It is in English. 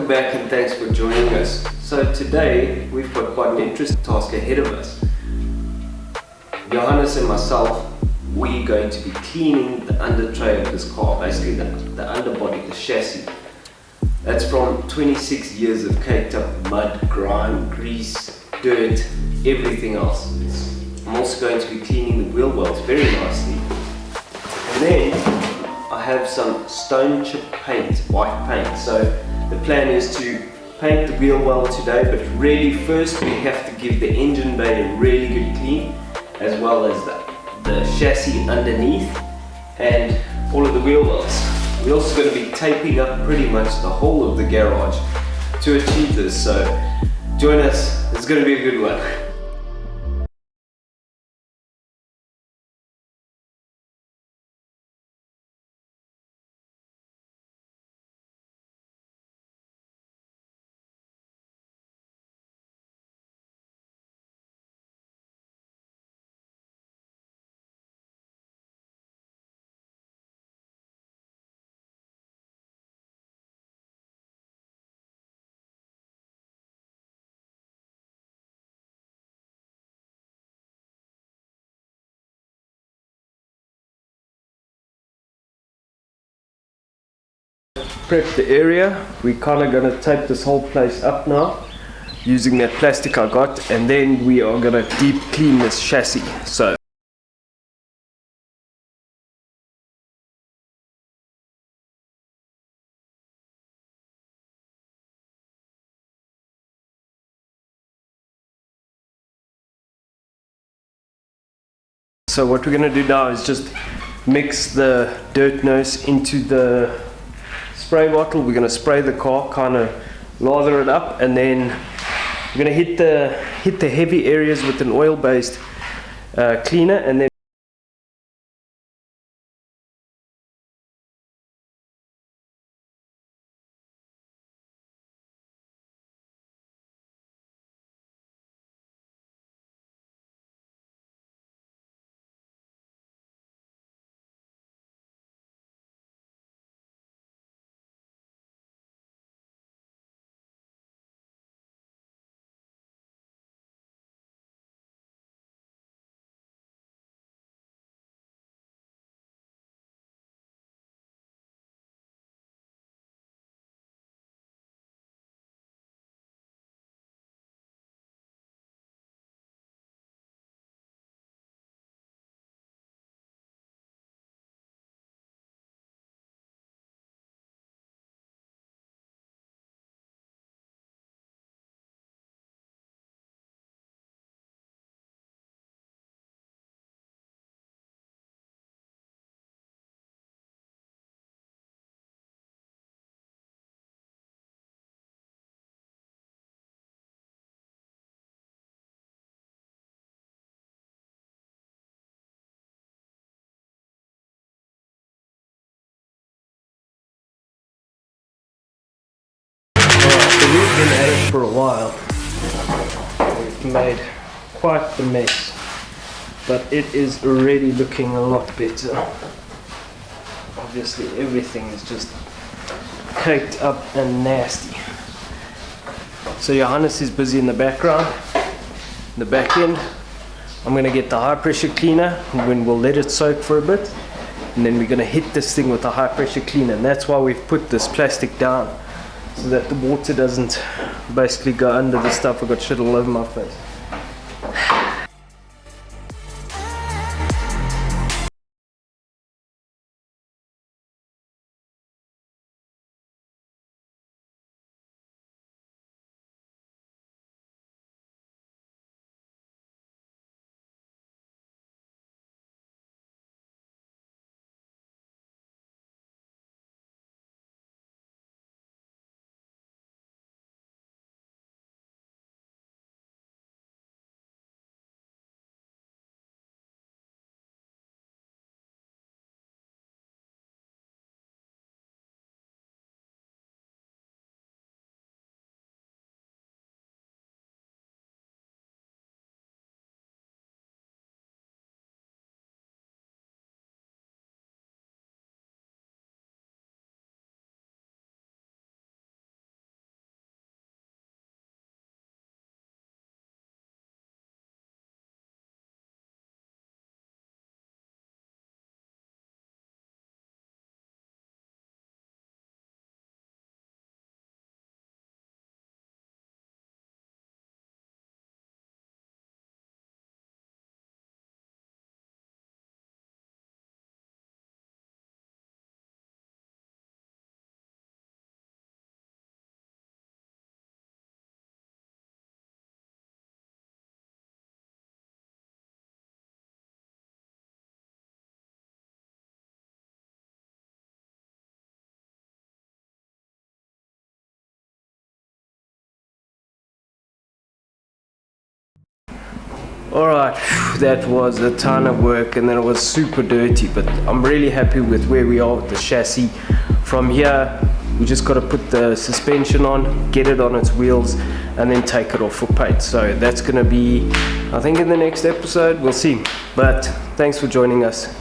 welcome back and thanks for joining us. So today we've got quite an interesting task ahead of us. Johannes and myself, we're going to be cleaning the under tray of this car, basically the underbody, the chassis. That's from 26 years of caked up mud, grime, grease, dirt, everything else. I'm also going to be cleaning the wheel wells very nicely. And then I have some stone chip paint, white paint. So the plan is to paint the wheel well today, but really first we have to give the engine bay a really good clean, as well as the chassis underneath and all of the wheel wells. We're also going to be taping up pretty much the whole of the garage to achieve this, so join us, it's going to be a good one. Prep the area. We're kind of going to tape this whole place up now using that plastic I got, and then we are going to deep clean this chassis. So what we're going to do now is just mix the dirt nose into the spray bottle. We're going to spray the car, kind of lather it up, and then we're going to hit the heavy areas with an oil-based cleaner, and then we've been at it for a while. We've made quite the mess, but it is already looking a lot better. Obviously everything is just caked up and nasty. So Johannes is busy in the background, in the back end. I'm going to get the high pressure cleaner, when we'll let it soak for a bit, and then we're going to hit this thing with the high pressure cleaner, and that's why we've put this plastic down, so that the water doesn't basically go under the stuff. I got shit all over my face. Alright, that was a ton of work and then it was super dirty, but I'm really happy with where we are with the chassis. From here, we just got to put the suspension on, get it on its wheels, and then take it off for paint. So that's going to be, I think, in the next episode, we'll see. But thanks for joining us.